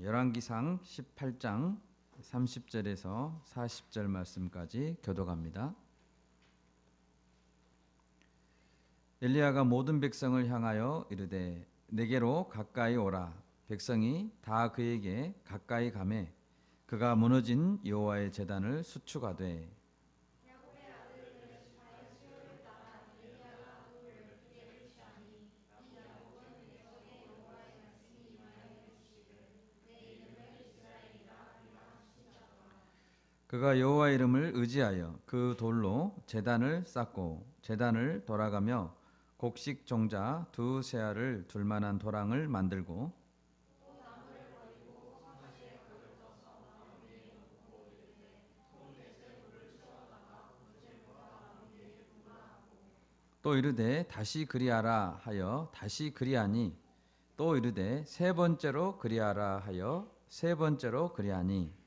열왕기상 18장 30절에서 40절 말씀까지 교독합니다. 엘리야가 모든 백성을 향하여 이르되 내게로 가까이 오라. 백성이 다 그에게 가까이 가매 그가 무너진 여호와의 제단을 수축하되 그가 여호와 이름을 의지하여 그 돌로 제단을 쌓고 제단을 돌아가며 곡식 종자 두 세알을 둘 만한 도랑을 만들고 또 이르되 다시 그리하라 하여 다시 그리하니 또 이르되 세 번째로 그리하라 하여 세 번째로 그리하니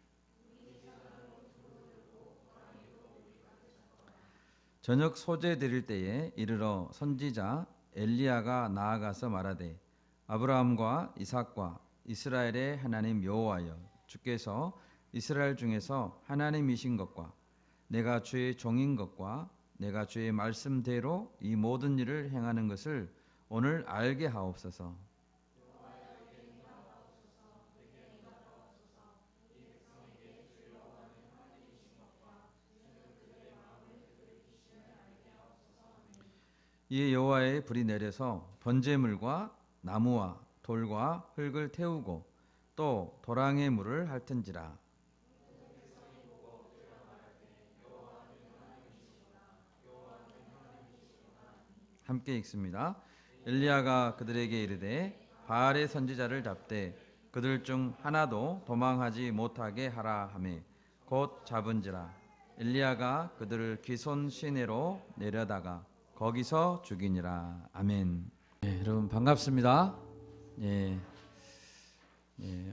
저녁 소재 드릴 때에 이르러 선지자 엘리야가 나아가서 말하되 아브라함과 이삭과 이스라엘의 하나님 여호와여 주께서 이스라엘 중에서 하나님이신 것과 내가 주의 종인 것과 내가 주의 말씀대로 이 모든 일을 행하는 것을 오늘 알게 하옵소서. 이에 여호와의 불이 내려서 번제물과 나무와 돌과 흙을 태우고 또 도랑의 물을 핥은지라. 함께 읽습니다. 엘리야가 그들에게 이르되 바알의 선지자를 잡되 그들 중 하나도 도망하지 못하게 하라 하며 곧 잡은지라. 엘리야가 그들을 기손 시내로 내려다가 거기서 죽이니라. 아멘. 여러분 반갑습니다.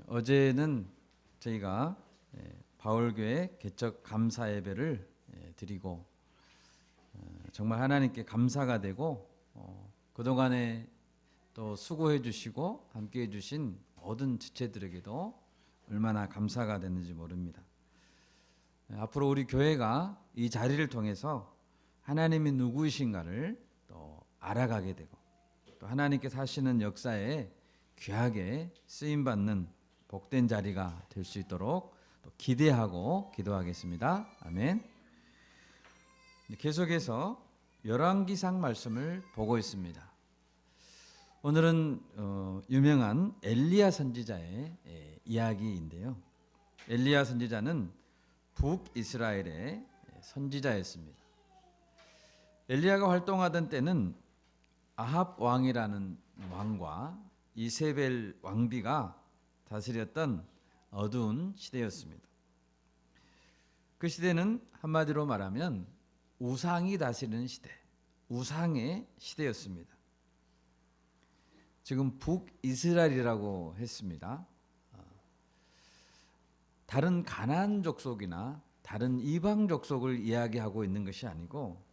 어제는 저희가 바울교회 개척 감사 예배를 드리고 정말 하나님께 감사가 되고 그동안에 또 수고해 주시고 함께 해 주신 모든 지체들에게도 얼마나 감사가 됐는지 모릅니다. 앞으로 우리 교회가 이 자리를 통해서 하나님이 누구이신가를 또 알아가게 되고 또 하나님께서 하시는 역사에 귀하게 쓰임받는 복된 자리가 될 수 있도록 또 기대하고 기도하겠습니다. 아멘. 계속해서 열왕기상 말씀을 보고 있습니다. 오늘은 유명한 엘리야 선지자의 이야기인데요. 엘리야 선지자는 북이스라엘의 선지자였습니다. 엘리야가 활동하던 때는 아합 왕이라는 왕과 이세벨 왕비가 다스렸던 어두운 시대였습니다. 그 시대는 한마디로 말하면 우상이 다스리는 시대, 우상의 시대였습니다. 지금 북이스라엘이라고 했습니다. 다른 가나안 족속이나 다른 이방 족속을 이야기하고 있는 것이 아니고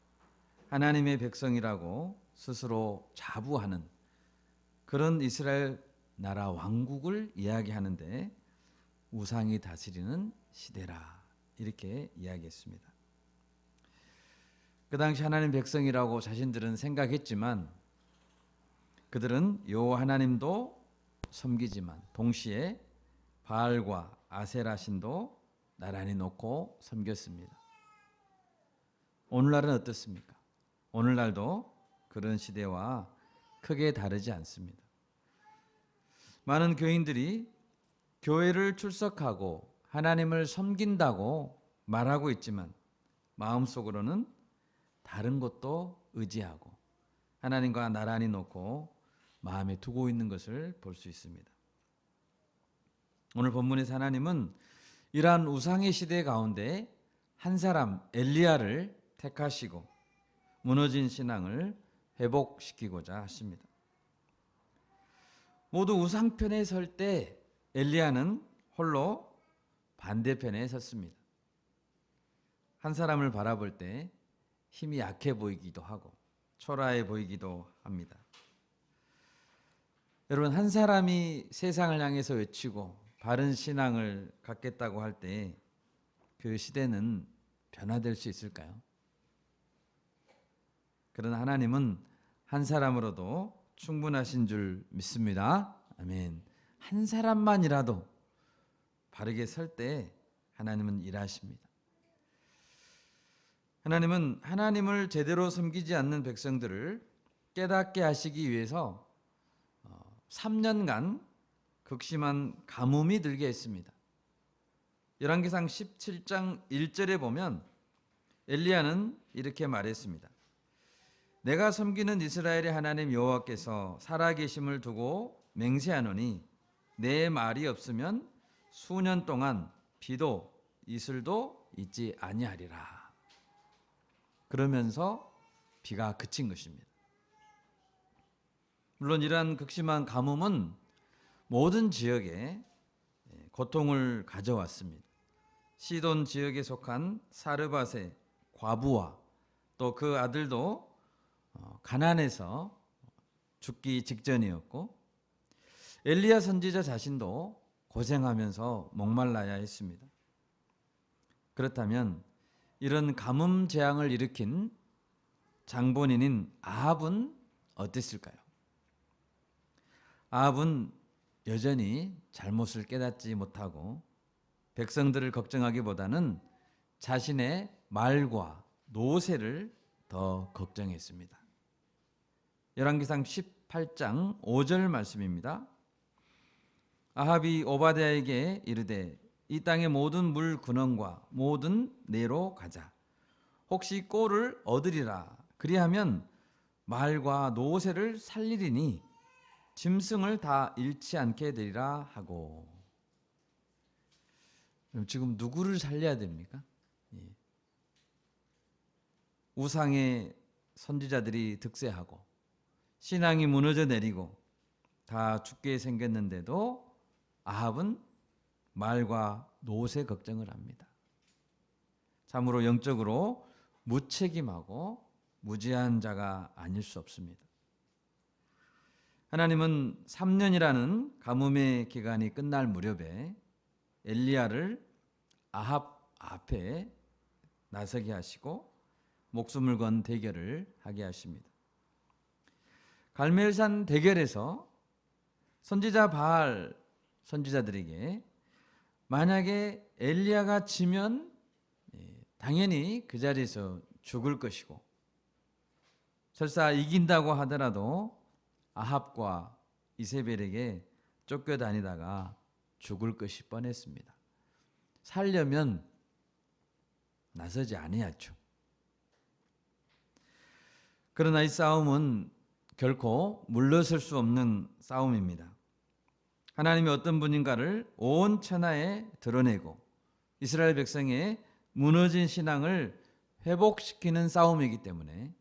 하나님의 백성이라고 스스로 자부하는 그런 이스라엘 나라 왕국을 이야기하는데 우상이 다스리는 시대라 이렇게 이야기했습니다. 그 당시 하나님 백성이라고 자신들은 생각했지만 그들은 여호와 하나님도 섬기지만 동시에 바알과 아세라 신도 나란히 놓고 섬겼습니다. 오늘날은 어떻습니까? 오늘날도 그런 시대와 크게 다르지 않습니다. 많은 교인들이 교회를 출석하고 하나님을 섬긴다고 말하고 있지만 마음속으로는 다른 것도 의지하고 하나님과 나란히 놓고 마음에 두고 있는 것을 볼 수 있습니다. 오늘 본문에서 하나님은 이러한 우상의 시대 가운데 한 사람 엘리야를 택하시고 무너진 신앙을 회복시키고자 하십니다. 모두 우상편에 설 때 엘리야는 홀로 반대편에 섰습니다. 한 사람을 바라볼 때 힘이 약해 보이기도 하고 초라해 보이기도 합니다. 여러분 한 사람이 세상을 향해서 외치고 바른 신앙을 갖겠다고 할 때 그 시대는 변화될 수 있을까요? 그러나 하나님은 한 사람으로도 충분하신 줄 믿습니다. 아멘. 한 사람만이라도 바르게 설 때 하나님은 일하십니다. 하나님은 하나님을 제대로 섬기지 않는 백성들을 깨닫게 하시기 위해서 3년간 극심한 가뭄이 들게 했습니다. 열왕기상 17장 1절에 보면 엘리야는 이렇게 말했습니다. 내가 섬기는 이스라엘의 하나님 여호와께서 살아계심을 두고 맹세하노니 내 말이 없으면 수년 동안 비도 이슬도 있지 아니하리라. 그러면서 비가 그친 것입니다. 물론 이러한 극심한 가뭄은 모든 지역에 고통을 가져왔습니다. 시돈 지역에 속한 사르밧의 과부와 또 그 아들도 가난해서 죽기 직전이었고 엘리야 선지자 자신도 고생하면서 목말라야 했습니다. 그렇다면 이런 가뭄 재앙을 일으킨 장본인인 아합은 어땠을까요? 아합은 여전히 잘못을 깨닫지 못하고 백성들을 걱정하기보다는 자신의 말과 노새를 더 걱정했습니다. 열왕기상 18장 5절 말씀입니다. 아합이 오바댜에게 이르되 이 땅의 모든 물 근원과 모든 내로 가자. 혹시 꼴을 얻으리라. 그리하면 말과 노새를 살리리니 짐승을 다 잃지 않게 되리라 하고. 그럼 지금 누구를 살려야 됩니까? 우상의 선지자들이 득세하고 신앙이 무너져 내리고 다 죽게 생겼는데도 아합은 말과 노새 걱정을 합니다. 참으로 영적으로 무책임하고 무지한 자가 아닐 수 없습니다. 하나님은 3년이라는 가뭄의 기간이 끝날 무렵에 엘리야를 아합 앞에 나서게 하시고 목숨을 건 대결을 하게 하십니다. 갈멜산 대결에서 선지자 바알 선지자들에게 만약에 엘리야가 지면 당연히 그 자리에서 죽을 것이고 설사 이긴다고 하더라도 아합과 이세벨에게 쫓겨다니다가 죽을 것이 뻔했습니다. 살려면 나서지 아니었죠. 그러나 이 싸움은 결코 물러설 수 없는 싸움입니다. 하나님이 어떤 분인가를 온 천하에 드러내고 이스라엘 백성의 무너진 신앙을 회복시키는 싸움이기 때문에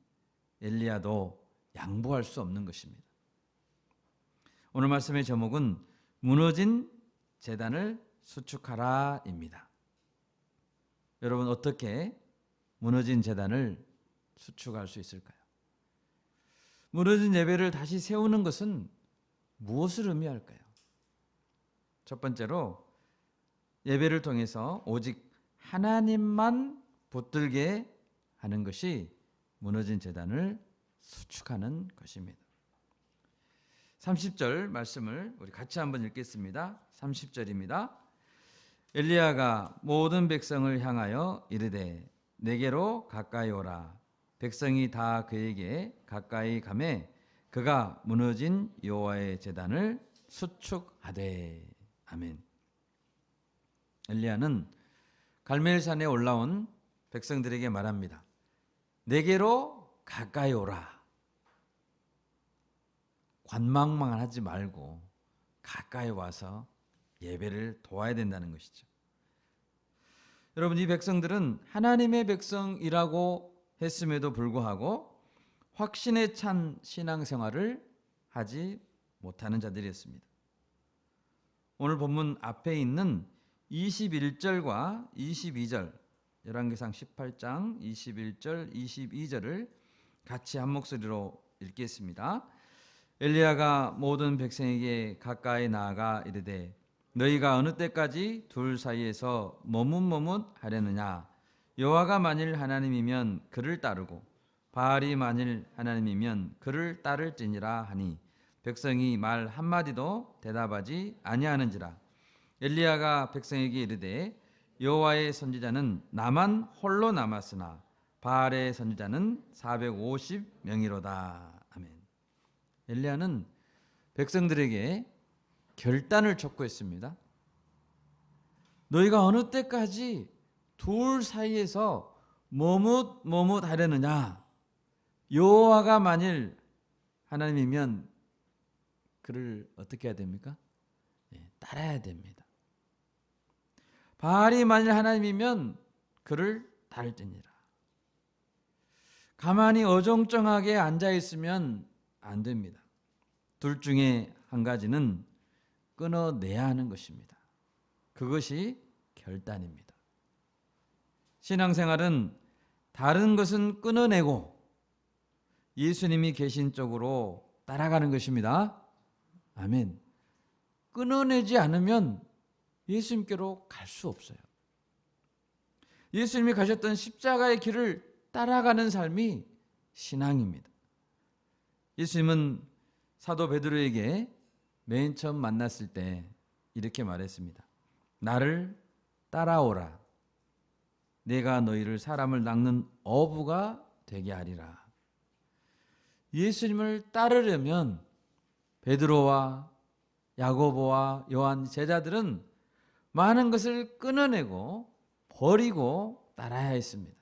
엘리야도 양보할 수 없는 것입니다. 오늘 말씀의 제목은 무너진 제단을 수축하라입니다. 여러분 어떻게 무너진 제단을 수축할 수 있을까요? 무너진 예배를 다시 세우는 것은 무엇을 의미할까요? 첫 번째로 예배를 통해서 오직 하나님만 붙들게 하는 것이 무너진 제단을 수축하는 것입니다. 30절 말씀을 우리 같이 한번 읽겠습니다. 30절입니다. 엘리야가 모든 백성을 향하여 이르되 내게로 가까이 오라. 백성이 다 그에게 가까이 가매 그가 무너진 여호와의 제단을 수축하되. 아멘. 엘리야는 갈멜산에 올라온 백성들에게 말합니다. 내게로 가까이 오라. 관망만 하지 말고 가까이 와서 예배를 도와야 된다는 것이죠. 여러분 이 백성들은 하나님의 백성이라고 했음에도 불구하고 확신에 찬 신앙생활을 하지 못하는 자들이었습니다. 오늘 본문 앞에 있는 21절과 22절 열왕기상 18장 21절 22절을 같이 한 목소리로 읽겠습니다. 엘리야가 모든 백성에게 가까이 나아가 이르되 너희가 어느 때까지 둘 사이에서 머뭇머뭇하려느냐? 여호와가 만일 하나님이면 그를 따르고 바알이 만일 하나님이면 그를 따를지니라 하니 백성이 말 한마디도 대답하지 아니하는지라. 엘리야가 백성에게 이르되 여호와의 선지자는 나만 홀로 남았으나 바알의 선지자는 450명이로다. 아멘. 엘리야는 백성들에게 결단을 촉구했습니다. 너희가 어느 때까지 둘 사이에서 머뭇머뭇하려느냐? 여호와가 만일 하나님이면 그를 어떻게 해야 됩니까? 따라야 됩니다. 바알이 만일 하나님이면 그를 따를지니라. 가만히 어정쩡하게 앉아 있으면 안 됩니다. 둘 중에 한 가지는 끊어내야 하는 것입니다. 그것이 결단입니다. 신앙생활은 다른 것은 끊어내고 예수님이 계신 쪽으로 따라가는 것입니다. 아멘. 끊어내지 않으면 예수님께로 갈 수 없어요. 예수님이 가셨던 십자가의 길을 따라가는 삶이 신앙입니다. 예수님은 사도 베드로에게 맨 처음 만났을 때 이렇게 말했습니다. 나를 따라오라. 내가 너희를 사람을 낚는 어부가 되게 하리라. 예수님을 따르려면 베드로와 야고보와 요한 제자들은 많은 것을 끊어내고 버리고 따라야 했습니다.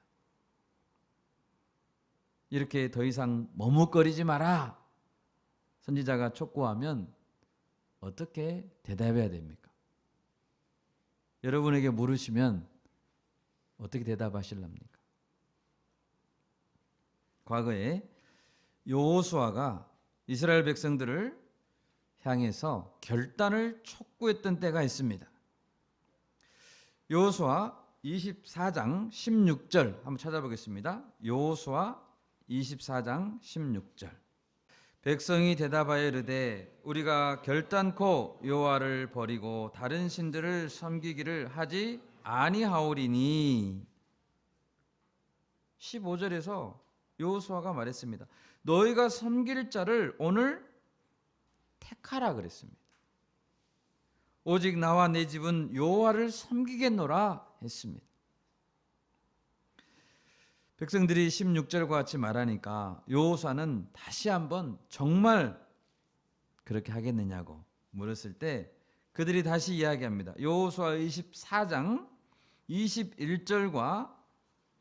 이렇게 더 이상 머뭇거리지 마라. 선지자가 촉구하면 어떻게 대답해야 됩니까? 여러분에게 물으시면 어떻게 대답하실랍니까? 과거에 여호수아가 이스라엘 백성들을 향해서 결단을 촉구했던 때가 있습니다. 여호수아 24장 16절 한번 찾아보겠습니다. 여호수아 24장 16절. 백성이 대답하여 이르되 우리가 결단코 여호와를 버리고 다른 신들을 섬기기를 하지 아니하오리니. 15절에서 여호수아가 말했습니다. 너희가 섬길 자를 오늘 택하라 그랬습니다. 오직 나와 내 집은 여호와를 섬기겠노라 했습니다. 백성들이 16절과 같이 말하니까 여호수아는 다시 한번 정말 그렇게 하겠느냐고 물었을 때 그들이 다시 이야기합니다. 여호수아 24장 21절과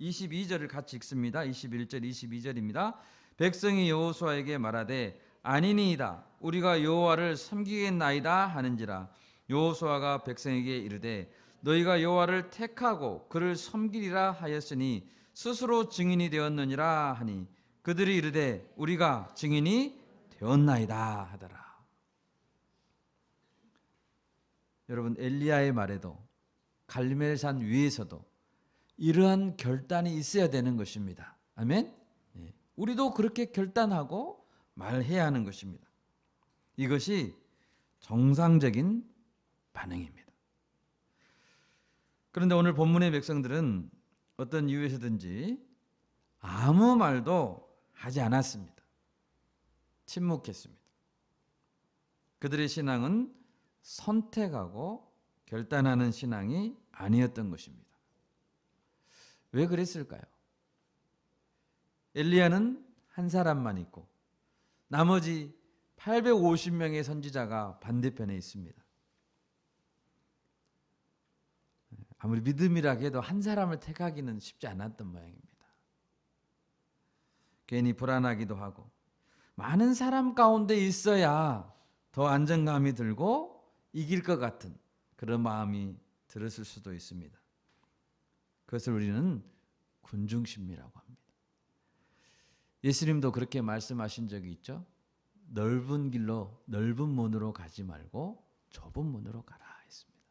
22절을 같이 읽습니다. 21절 22절입니다. 백성이 여호수아에게 말하되 아니니이다 우리가 여호와를 섬기겠나이다 하는지라. 여호수아가 백성에게 이르되 너희가 여호와를 택하고 그를 섬기리라 하였으니 스스로 증인이 되었느니라 하니 그들이 이르되 우리가 증인이 되었나이다 하더라. 여러분 엘리야의 말에도 갈멜산 위에서도 이러한 결단이 있어야 되는 것입니다. 아멘. 우리도 그렇게 결단하고 말해야 하는 것입니다. 이것이 정상적인 반응입니다. 그런데 오늘 본문의 백성들은 어떤 이유에서든지 아무 말도 하지 않았습니다. 침묵했습니다. 그들의 신앙은 선택하고 결단하는 신앙이 아니었던 것입니다. 왜 그랬을까요? 엘리야는 한 사람만 있고 나머지 850명의 선지자가 반대편에 있습니다. 아무리 믿음이라 해도 한 사람을 택하기는 쉽지 않았던 모양입니다. 괜히 불안하기도 하고 많은 사람 가운데 있어야 더 안정감이 들고 이길 것 같은 그런 마음이 들었을 수도 있습니다. 그것을 우리는 군중심리라고 합니다. 예수님도 그렇게 말씀하신 적이 있죠. 넓은 길로 넓은 문으로 가지 말고 좁은 문으로 가라 했습니다.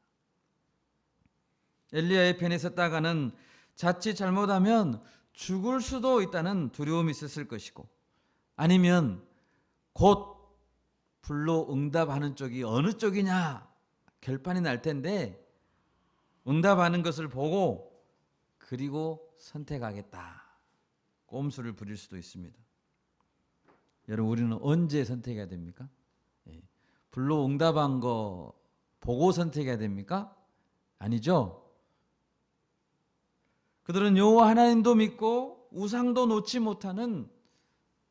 엘리야의 편에 섰다가는 자칫 잘못하면 죽을 수도 있다는 두려움이 있었을 것이고 아니면 곧 불로 응답하는 쪽이 어느 쪽이냐 결판이 날 텐데 응답하는 것을 보고 그리고 선택하겠다. 꼼수를 부릴 수도 있습니다. 여러분, 우리는 언제 선택해야 됩니까? 불로 응답한 거 보고 선택해야 됩니까? 아니죠. 그들은 여호와 하나님도 믿고 우상도 놓지 못하는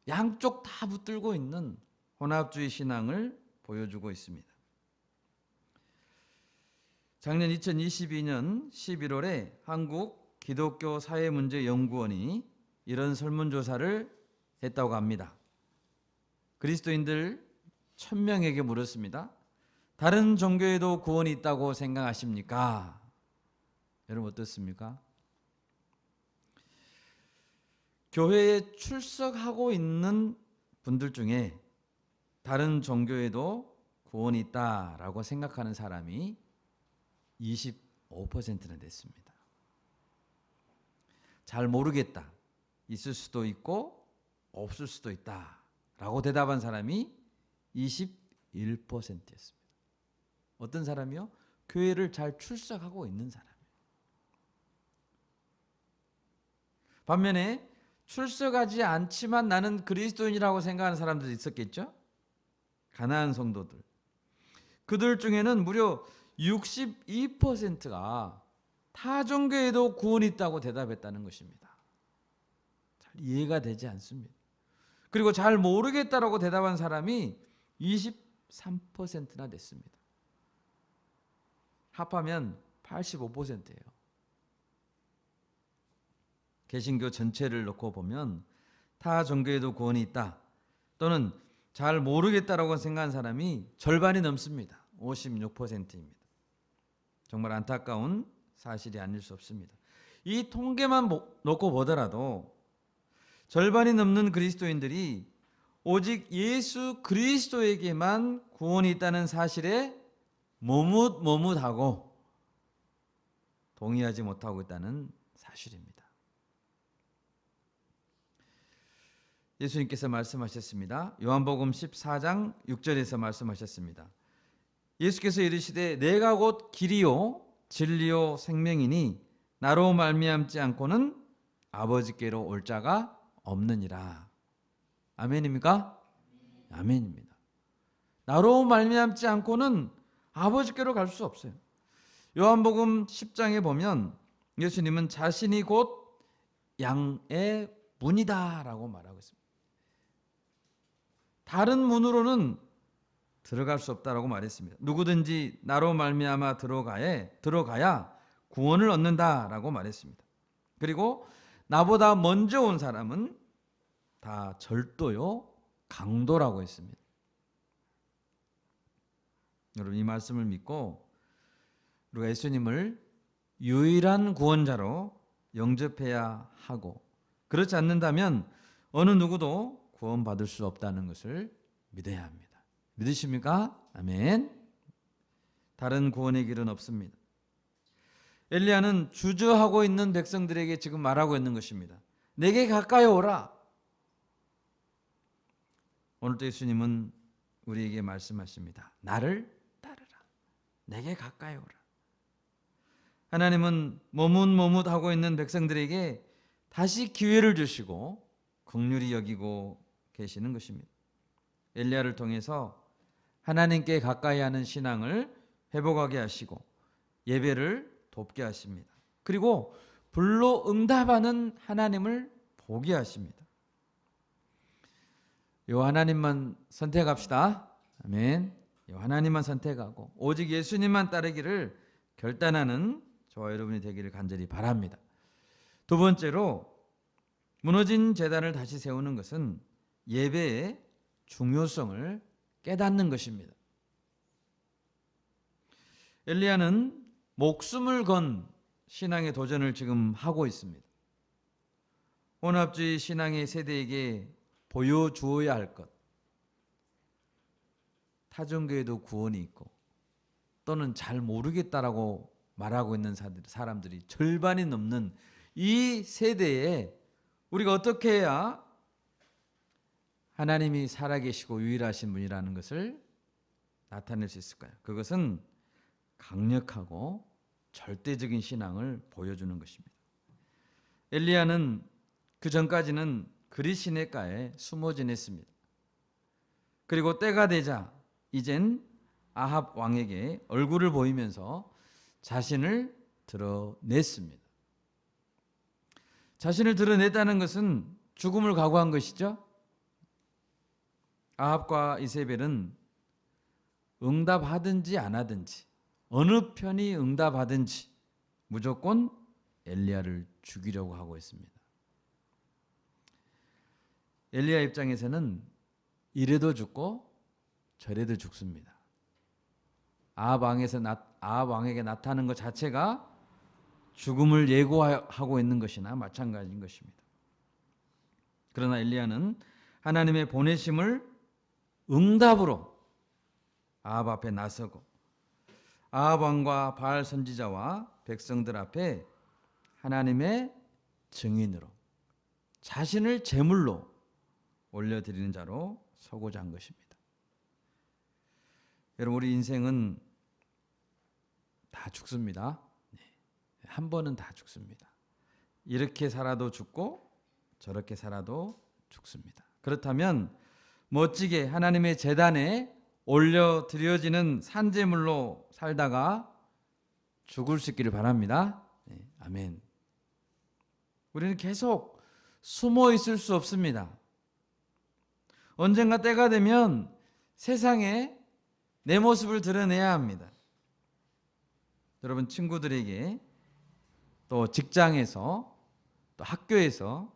양쪽 다 붙들고 있는 혼합주의 신앙을 보여주고 있습니다. 작년 2022년 11월에 한국 기독교 사회문제연구원이 이런 설문조사를 했다고 합니다. 그리스도인들 1000명에게 물었습니다. 다른 종교에도 구원이 있다고 생각하십니까? 여러분 어떻습니까? 교회에 출석하고 있는 분들 중에 다른 종교에도 구원이 있다라고 생각하는 사람이 25%나 됐습니다. 잘 모르겠다. 있을 수도 있고 없을 수도 있다라고 대답한 사람이 21%였습니다. 어떤 사람이요? 교회를 잘 출석하고 있는 사람이에요. 반면에 출석하지 않지만 나는 그리스도인이라고 생각하는 사람들도 있었겠죠? 가난한 성도들. 그들 중에는 무려 62%가 타 종교에도 구원이 있다고 대답했다는 것입니다. 잘 이해가 되지 않습니다. 그리고 잘 모르겠다라고 대답한 사람이 23%나 됐습니다. 합하면 85%예요. 개신교 전체를 놓고 보면 타 종교에도 구원이 있다 또는 잘 모르겠다라고 생각한 사람이 절반이 넘습니다. 56%입니다. 정말 안타까운 사실이 아닐 수 없습니다. 이 통계만 놓고 보더라도 절반이 넘는 그리스도인들이 오직 예수 그리스도에게만 구원이 있다는 사실에 머뭇머뭇하고 동의하지 못하고 있다는 사실입니다. 예수님께서 말씀하셨습니다. 요한복음 14장 6절에서 말씀하셨습니다. 예수께서 이르시되 내가 곧 길이요 진리요 생명이니 나로 말미암지 않고는 아버지께로 올 자가 없느니라. 아멘입니까? 아멘입니다. 나로 말미암지 않고는 아버지께로 갈 수 없어요. 요한복음 10장에 보면 예수님은 자신이 곧 양의 문이다라고 말하고 있습니다. 다른 문으로는 들어갈 수 없다라고 말했습니다. 누구든지 나로 말미암아 들어가야 구원을 얻는다라고 말했습니다. 그리고 나보다 먼저 온 사람은 다 절도요 강도라고 했습니다. 여러분 이 말씀을 믿고 우리가 예수님을 유일한 구원자로 영접해야 하고 그렇지 않는다면 어느 누구도 구원받을 수 없다는 것을 믿어야 합니다. 믿으십니까? 아멘. 다른 구원의 길은 없습니다. 엘리야는 주저하고 있는 백성들에게 지금 말하고 있는 것입니다. 내게 가까이 오라. 오늘도 예수님은 우리에게 말씀하십니다. 나를 따르라. 내게 가까이 오라. 하나님은 머뭇머뭇하고 있는 백성들에게 다시 기회를 주시고 긍휼히 여기고 계시는 것입니다. 엘리야를 통해서 하나님께 가까이 하는 신앙을 회복하게 하시고 예배를 돕게 하십니다. 그리고 불로 응답하는 하나님을 보게 하십니다. 요 하나님만 선택합시다. 아멘. 요 하나님만 선택하고 오직 예수님만 따르기를 결단하는 저와 여러분이 되기를 간절히 바랍니다. 두 번째로 무너진 제단을 다시 세우는 것은 예배의 중요성을 깨닫는 것입니다. 엘리야는 목숨을 건 신앙의 도전을 지금 하고 있습니다. 혼합주의 신앙의 세대에게 보여주어야 할 것. 타종교에도 구원이 있고 또는 잘 모르겠다라고 말하고 있는 사람들이 절반이 넘는 이 세대에 우리가 어떻게 해야 하나님이 살아계시고 유일하신 분이라는 것을 나타낼 수 있을까요? 그것은 강력하고 절대적인 신앙을 보여주는 것입니다. 엘리야는 그 전까지는 그리 시냇가에 숨어 지냈습니다. 그리고 때가 되자 이젠 아합 왕에게 얼굴을 보이면서 자신을 드러냈습니다. 자신을 드러냈다는 것은 죽음을 각오한 것이죠. 아합과 이세벨은 응답하든지 안 하든지 어느 편이 응답하든지 무조건 엘리야를 죽이려고 하고 있습니다. 엘리야 입장에서는 이래도 죽고 저래도 죽습니다. 아합 왕에게 나타나는 것 자체가 죽음을 예고하고 있는 것이나 마찬가지인 것입니다. 그러나 엘리야는 하나님의 보내심을 응답으로 아합 앞에 나서고 아합 왕과 바알 선지자와 백성들 앞에 하나님의 증인으로 자신을 제물로 올려드리는 자로 서고자 한 것입니다. 여러분, 우리 인생은 다 죽습니다. 한 번은 다 죽습니다. 이렇게 살아도 죽고 저렇게 살아도 죽습니다. 그렇다면 멋지게 하나님의 제단에 올려드려지는 산제물로 살다가 죽을 수 있기를 바랍니다. 아멘. 우리는 계속 숨어 있을 수 없습니다. 언젠가 때가 되면 세상에 내 모습을 드러내야 합니다. 여러분, 친구들에게 또 직장에서 또 학교에서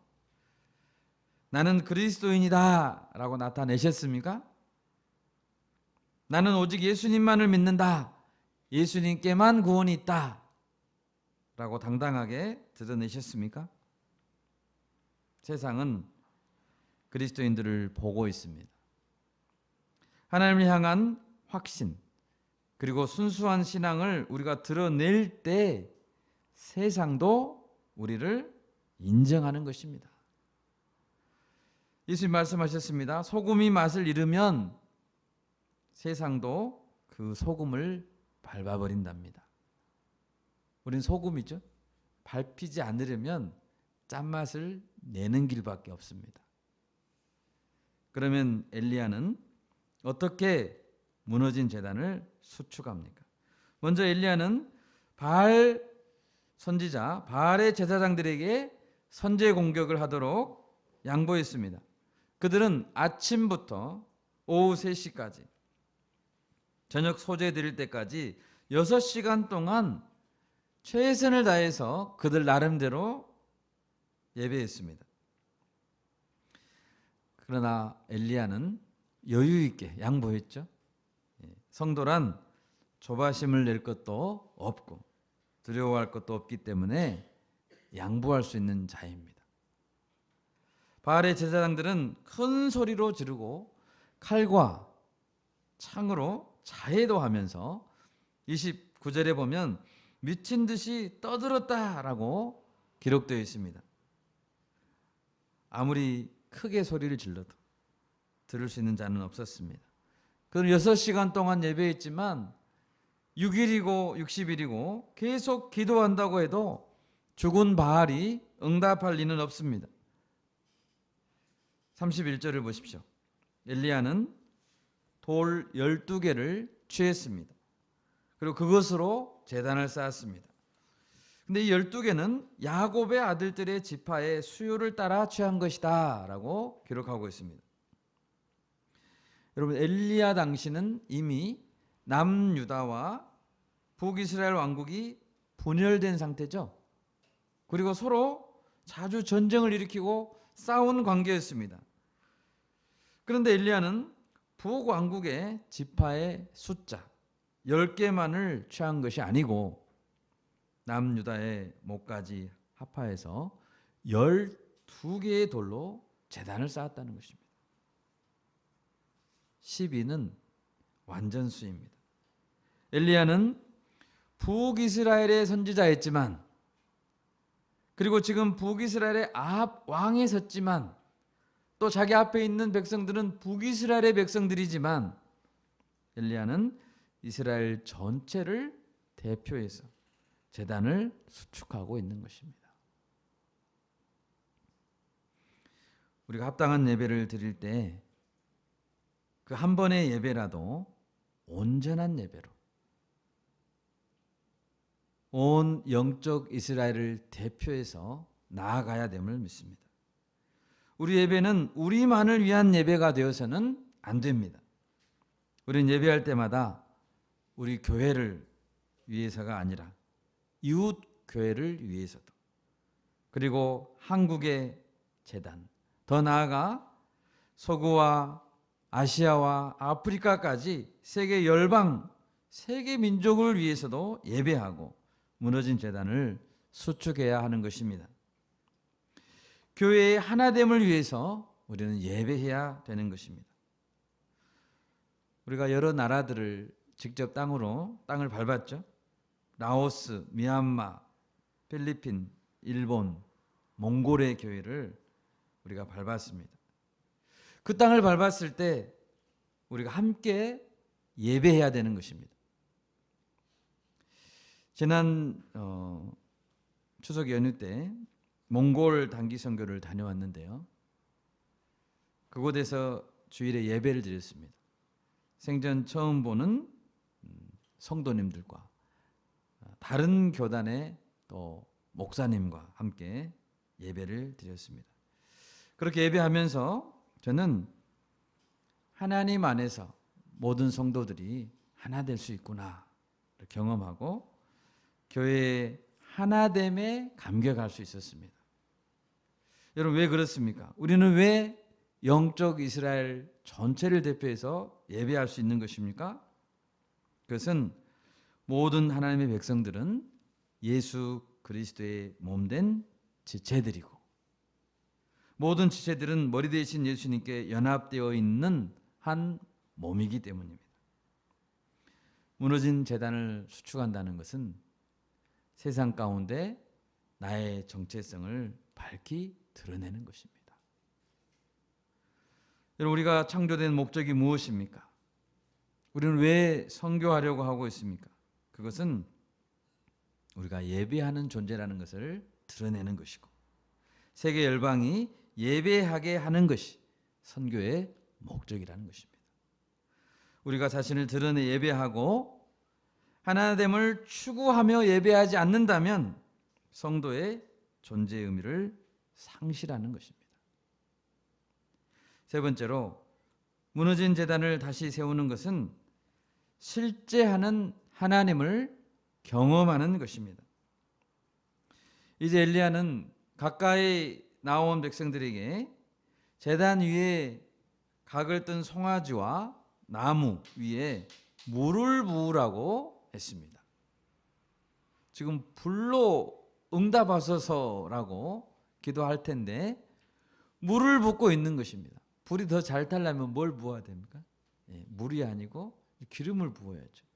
나는 그리스도인이다 라고 나타내셨습니까? 나는 오직 예수님만을 믿는다. 예수님께만 구원이 있다 라고 당당하게 드러내셨습니까? 세상은 그리스도인들을 보고 있습니다. 하나님을 향한 확신 그리고 순수한 신앙을 우리가 드러낼 때 세상도 우리를 인정하는 것입니다. 예수님 말씀하셨습니다. 소금이 맛을 잃으면 세상도 그 소금을 밟아버린답니다. 우린 소금이죠. 밟히지 않으려면 짠맛을 내는 길밖에 없습니다. 그러면 엘리야는 어떻게 무너진 제단을 수축합니까? 먼저 엘리야는 바알 선지자, 바알의 제사장들에게 선제 공격을 하도록 양보했습니다. 그들은 아침부터 오후 3시까지 저녁 소재 드릴 때까지 6시간 동안 최선을 다해서 그들 나름대로 예배했습니다. 그러나 엘리야는 여유 있게 양보했죠. 성도란 조바심을 낼 것도 없고 두려워할 것도 없기 때문에 양보할 수 있는 자입니다. 바알의 제사장들은 큰 소리로 지르고 칼과 창으로 자해도 하면서 29절에 보면 미친 듯이 떠들었다라고 기록되어 있습니다. 아무리 크게 소리를 질러도 들을 수 있는 자는 없었습니다. 그는 6시간 동안 예배했지만 6일이고 60일이고 계속 기도한다고 해도 죽은 바알이 응답할 리는 없습니다. 31절을 보십시오. 엘리야는 돌 12개를 취했습니다. 그리고 그것으로 제단을 쌓았습니다. 근데 이 12개는 야곱의 아들들의 지파의 수요를 따라 취한 것이다 라고 기록하고 있습니다. 여러분, 엘리야 당시는 이미 남유다와 북이스라엘 왕국이 분열된 상태죠. 그리고 서로 자주 전쟁을 일으키고 싸운 관계였습니다. 그런데 엘리야는 북왕국의 지파의 숫자 10개만을 취한 것이 아니고 남유다의 목까지 합하여서 12개의 돌로 제단을 쌓았다는 것입니다. 12는 완전수입니다. 엘리야는 북이스라엘의 선지자였지만 그리고 지금 북이스라엘의 아합 왕에 섰지만 또 자기 앞에 있는 백성들은 북이스라엘의 백성들이지만 엘리야는 이스라엘 전체를 대표해서 제단을 수축하고 있는 것입니다. 우리가 합당한 예배를 드릴 때 그 한 번의 예배라도 온전한 예배로 온 영적 이스라엘을 대표해서 나아가야 됨을 믿습니다. 우리 예배는 우리만을 위한 예배가 되어서는 안 됩니다. 우리는 예배할 때마다 우리 교회를 위해서가 아니라 이웃 교회를 위해서도, 그리고 한국의 재단, 더 나아가 서구와 아시아와 아프리카까지 세계 열방, 세계 민족을 위해서도 예배하고 무너진 재단을 수축해야 하는 것입니다. 교회의 하나됨을 위해서 우리는 예배해야 되는 것입니다. 우리가 여러 나라들을 직접 땅을 밟았죠. 라오스, 미얀마, 필리핀, 일본, 몽골의 교회를 우리가 밟았습니다. 그 땅을 밟았을 때 우리가 함께 예배해야 되는 것입니다. 지난 추석 연휴 때 몽골 단기 선교를 다녀왔는데요. 그곳에서 주일에 예배를 드렸습니다. 생전 처음 보는 성도님들과 다른 교단의 또 목사님과 함께 예배를 드렸습니다. 그렇게 예배하면서 저는 하나님 안에서 모든 성도들이 하나 될 수 있구나 경험하고 교회의 하나됨에 감격할 수 있었습니다. 여러분, 왜 그렇습니까? 우리는 왜 영적 이스라엘 전체를 대표해서 예배할 수 있는 것입니까? 그것은 모든 하나님의 백성들은 예수 그리스도의 몸된 지체들이고, 모든 지체들은 머리 대신 예수님께 연합되어 있는 한 몸이기 때문입니다. 무너진 제단을 수축한다는 것은 세상 가운데 나의 정체성을 밝히 드러내는 것입니다. 여러분, 우리가 창조된 목적이 무엇입니까? 우리는 왜 선교하려고 하고 있습니까? 그것은 우리가 예배하는 존재라는 것을 드러내는 것이고, 세계 열방이 예배하게 하는 것이 선교의 목적이라는 것입니다. 우리가 자신을 드러내 예배하고 하나됨을 추구하며 예배하지 않는다면 성도의 존재의 의미를 상실하는 것입니다. 세 번째로, 무너진 제단을 다시 세우는 것은 실제하는 하나님을 경험하는 것입니다. 이제 엘리야는 가까이 나온 백성들에게 제단 위에 각을 뜬 송아지와 나무 위에 물을 부으라고 했습니다. 지금 불로 응답하소서라고 기도할 텐데 물을 붓고 있는 것입니다. 불이 더 잘 타려면 뭘 부어야 됩니까? 물이 아니고 기름을 부어야죠.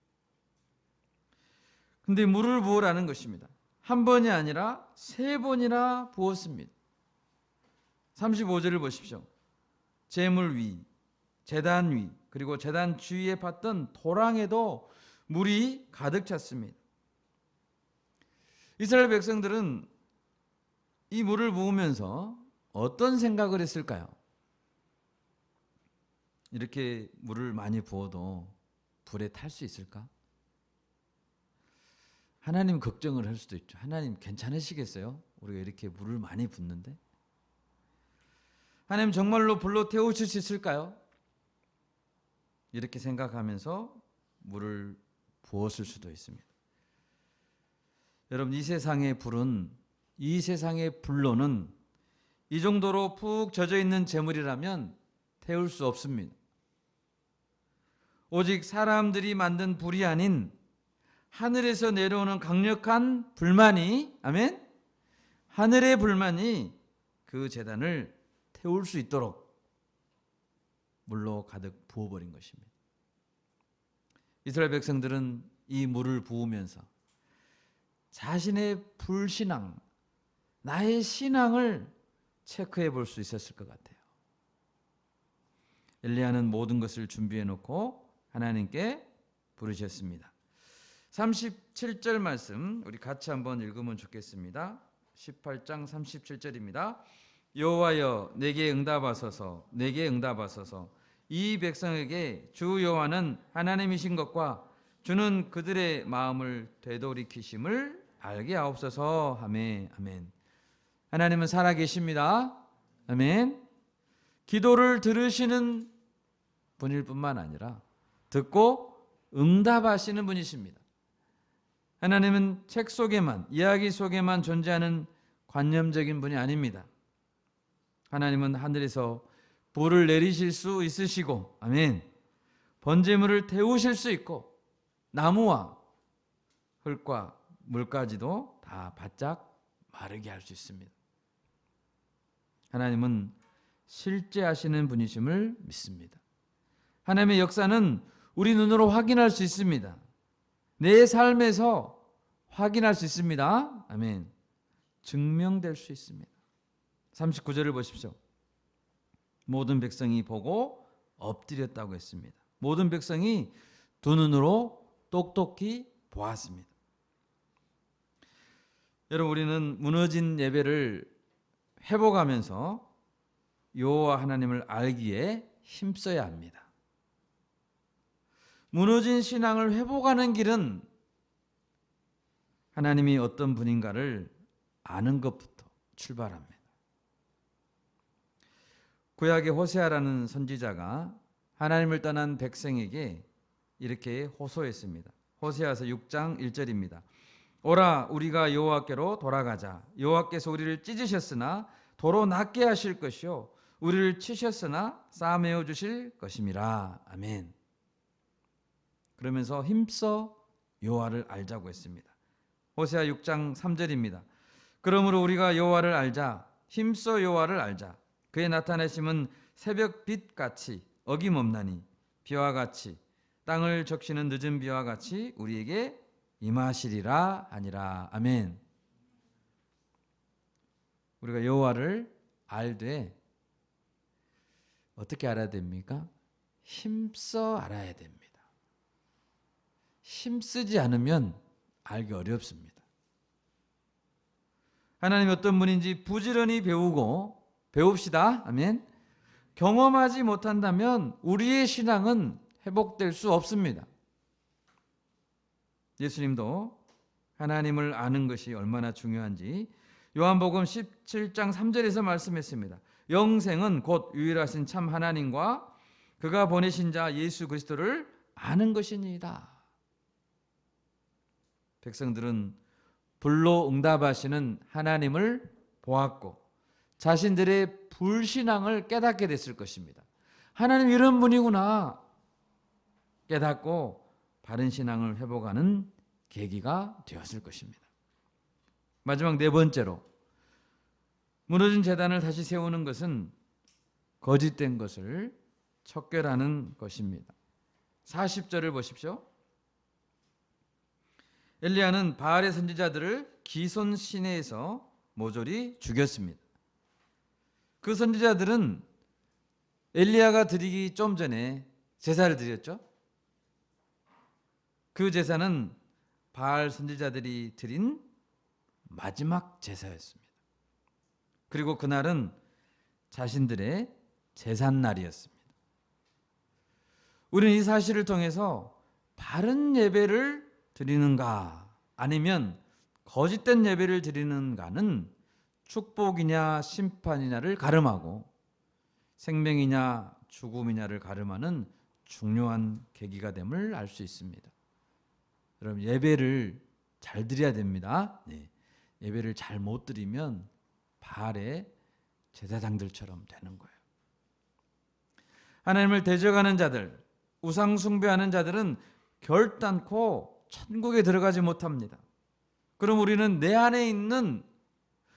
근데 물을 부으라는 것입니다. 한 번이 아니라 3번이나 부었습니다. 35절을 보십시오. 제물 위, 제단 위, 그리고 제단 주위에 팠던 도랑에도 물이 가득 찼습니다. 이스라엘 백성들은 이 물을 부으면서 어떤 생각을 했을까요? 이렇게 물을 많이 부어도 불에 탈 수 있을까? 하나님 걱정을 할 수도 있죠. 하나님 괜찮으시겠어요? 우리가 이렇게 물을 많이 붓는데? 하나님 정말로 불로 태우실 수 있을까요? 이렇게 생각하면서 물을 부었을 수도 있습니다. 여러분, 이 세상의 불은, 이 세상의 불로는 이 정도로 푹 젖어 있는 재물이라면 태울 수 없습니다. 오직 사람들이 만든 불이 아닌 하늘에서 내려오는 강력한 불만이, 아멘? 하늘의 불만이 그 제단을 태울 수 있도록 물로 가득 부어버린 것입니다. 이스라엘 백성들은 이 물을 부으면서 자신의 불신앙, 나의 신앙을 체크해 볼 수 있었을 것 같아요. 엘리야는 모든 것을 준비해 놓고 하나님께 부르셨습니다. 37절 말씀 우리 같이 한번 읽으면 좋겠습니다. 18장 37절입니다. 여호와여 내게 응답하소서, 내게 응답하소서. 이 백성에게 주 여호와는 하나님이신 것과 주는 그들의 마음을 되돌이키심을 알게 하옵소서. 아멘. 아멘. 하나님은 살아계십니다. 아멘. 기도를 들으시는 분일 뿐만 아니라 듣고 응답하시는 분이십니다. 하나님은 책 속에만, 이야기 속에만 존재하는 관념적인 분이 아닙니다. 하나님은 하늘에서 불을 내리실 수 있으시고, 아멘. 번제물을 태우실 수 있고, 나무와 흙과 물까지도 다 바짝 마르게 할 수 있습니다. 하나님은 실제 하시는 분이심을 믿습니다. 하나님의 역사는 우리 눈으로 확인할 수 있습니다. 내 삶에서 확인할 수 있습니다. 아멘. 증명될 수 있습니다. 39절을 보십시오. 모든 백성이 보고 엎드렸다고 했습니다. 모든 백성이 두 눈으로 똑똑히 보았습니다. 여러분, 우리는 무너진 예배를 회복하면서 여호와 하나님을 알기에 힘써야 합니다. 무너진 신앙을 회복하는 길은 하나님이 어떤 분인가를 아는 것부터 출발합니다. 구약의 호세아라는 선지자가 하나님을 떠난 백성에게 이렇게 호소했습니다. 호세아서 6장 1절입니다. 오라 우리가 여호와께로 돌아가자. 여호와께서 우리를 찢으셨으나 도로 낫게 하실 것이요 우리를 치셨으나 싸매어 주실 것임이라. 아멘. 그러면서 힘써 여호와를 알자고 했습니다. 호세아 6장 3절입니다. 그러므로 우리가 여호와를 알자. 힘써 여호와를 알자. 그의 나타내심은 새벽빛 같이 어김없나니 비와 같이 땅을 적시는 늦은 비와 같이 우리에게 임하시리라 하니라. 아멘. 우리가 여호와를 알되 어떻게 알아야 됩니까? 힘써 알아야 됩니다. 힘쓰지 않으면 알기 어렵습니다. 하나님이 어떤 분인지 부지런히 배웁시다. 아멘. 경험하지 못한다면 우리의 신앙은 회복될 수 없습니다. 예수님도 하나님을 아는 것이 얼마나 중요한지 요한복음 17장 3절에서 말씀했습니다. 영생은 곧 유일하신 참 하나님과 그가 보내신 자 예수 그리스도를 아는 것이니이다. 백성들은 불로 응답하시는 하나님을 보았고 자신들의 불신앙을 깨닫게 됐을 것입니다. 하나님 이런 분이구나 깨닫고 바른 신앙을 회복하는 계기가 되었을 것입니다. 마지막 네 번째로 무너진 제단을 다시 세우는 것은 거짓된 것을 척결하는 것입니다. 40절을 보십시오. 엘리야는 바알의 선지자들을 기손 시내에서 모조리 죽였습니다. 그 선지자들은 엘리야가 드리기 좀 전에 제사를 드렸죠. 그 제사는 바알 선지자들이 드린 마지막 제사였습니다. 그리고 그날은 자신들의 제삿날이었습니다. 우리는 이 사실을 통해서 바른 예배를 드리는가 아니면 거짓된 예배를 드리는가는 축복이냐 심판이냐를 가름하고 생명이냐 죽음이냐를 가름하는 중요한 계기가 됨을 알 수 있습니다. 여러분 예배를 잘 드려야 됩니다. 네. 예배를 잘 못 드리면 바알의 제사장들처럼 되는 거예요. 하나님을 대적하는 자들, 우상 숭배하는 자들은 결단코 천국에 들어가지 못합니다. 그럼 우리는 내 안에 있는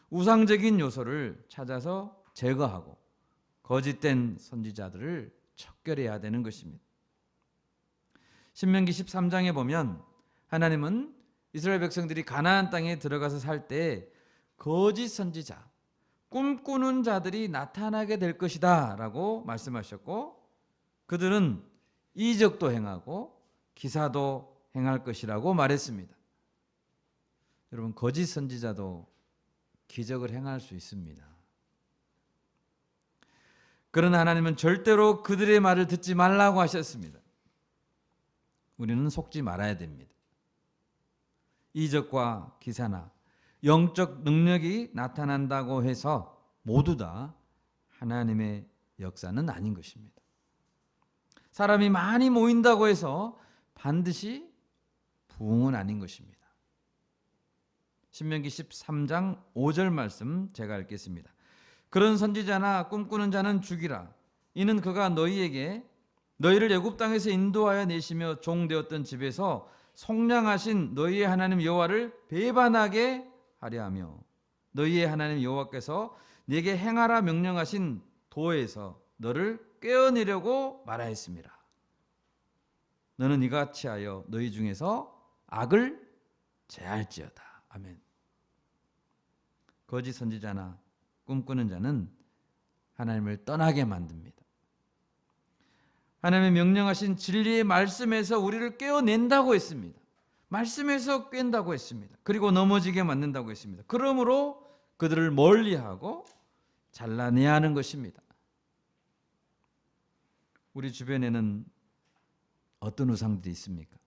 우상적인 요소를 찾아서 제거하고 거짓된 선지자들을 척결해야 되는 것입니다. 신명기 13장에 보면 하나님은 이스라엘 백성들이 가나안 땅에 들어가서 살 때 거짓 선지자, 꿈꾸는 자들이 나타나게 될 것이다 라고 말씀하셨고 그들은 이적도 행하고 기사도 행할 것이라고 말했습니다. 여러분, 거짓 선지자도 기적을 행할 수 있습니다. 그러나 하나님은 절대로 그들의 말을 듣지 말라고 하셨습니다. 우리는 속지 말아야 됩니다. 이적과 기사나 영적 능력이 나타난다고 해서 모두 다 하나님의 역사는 아닌 것입니다. 사람이 많이 모인다고 해서 반드시 부흥은 아닌 것입니다. 신명기 13장 5절 말씀 제가 읽겠습니다. 그런 선지자나 꿈꾸는 자는 죽이라. 이는 그가 너희에게 너희를 애굽 땅에서 인도하여 내시며 종되었던 집에서 속량하신 너희의 하나님 여호와를 배반하게 하려 하며 너희의 하나님 여호와께서 네게 행하라 명령하신 도에서 너를 꿰어내려고 말하였습니다. 너는 이같이 하여 너희 중에서 악을 제할지어다. 아멘. 거짓 선지자나 꿈꾸는 자는 하나님을 떠나게 만듭니다. 하나님의 명령하신 진리의 말씀에서 우리를 깨어낸다고 했습니다. 말씀에서 깬다고 했습니다. 그리고 넘어지게 만든다고 했습니다. 그러므로 그들을 멀리하고 잘라내야 하는 것입니다. 우리 주변에는 어떤 우상들이 있습니까?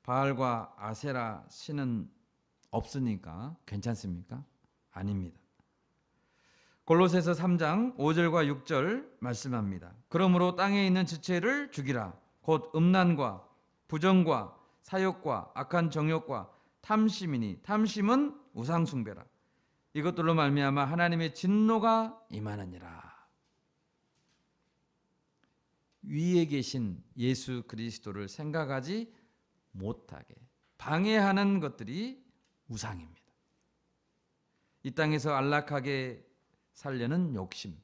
바알과 아세라 신은 없으니까 괜찮습니까? 아닙니다. 골로새서 3장 5절과 6절 말씀합니다. 그러므로 땅에 있는 지체를 죽이라. 곧 음란과 부정과 사욕과 악한 정욕과 탐심이니 탐심은 우상 숭배라. 이것들로 말미암아 하나님의 진노가 임하느니라. 위에 계신 예수 그리스도를 생각하지 못하게 방해하는 것들이 우상입니다. 이 땅에서 안락하게 살려는 욕심,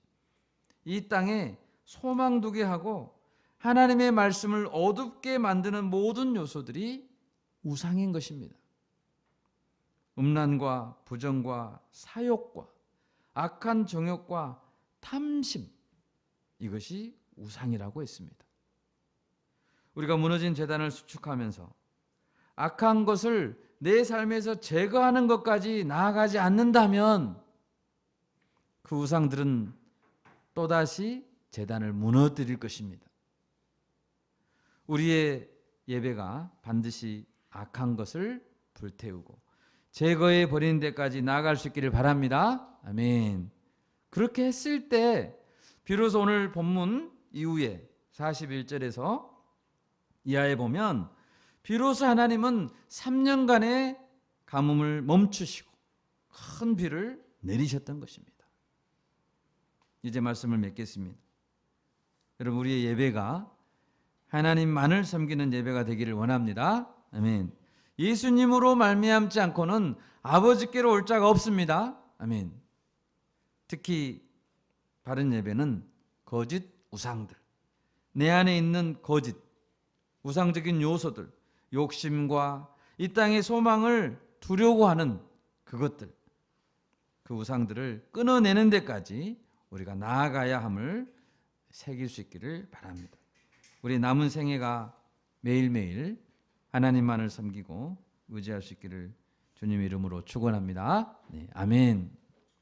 이 땅에 소망 두게 하고 하나님의 말씀을 어둡게 만드는 모든 요소들이 우상인 것입니다. 음란과 부정과 사욕과 악한 정욕과 탐심, 이것이 우상이라고 했습니다. 우리가 무너진 제단을 수축하면서 악한 것을 내 삶에서 제거하는 것까지 나아가지 않는다면 그 우상들은 또다시 제단을 무너뜨릴 것입니다. 우리의 예배가 반드시 악한 것을 불태우고 제거해 버리는 데까지 나아갈 수 있기를 바랍니다. 아멘. 그렇게 했을 때 비로소 오늘 본문 이후에 41절에서 이하에 보면 비로소 하나님은 3년간의 가뭄을 멈추시고 큰 비를 내리셨던 것입니다. 이제 말씀을 맺겠습니다. 여러분, 우리의 예배가 하나님만을 섬기는 예배가 되기를 원합니다. 아멘. 예수님으로 말미암지 않고는 아버지께로 올 자가 없습니다. 아멘. 특히 바른 예배는 거짓 우상들, 내 안에 있는 거짓 우상적인 요소들, 욕심과 이 땅의 소망을 두려고 하는 그것들, 그 우상들을 끊어내는 데까지 우리가 나아가야 함을 새길 수 있기를 바랍니다. 우리 남은 생애가 매일매일 하나님만을 섬기고 의지할 수 있기를 주님의 이름으로 축원합니다. 네, 아멘.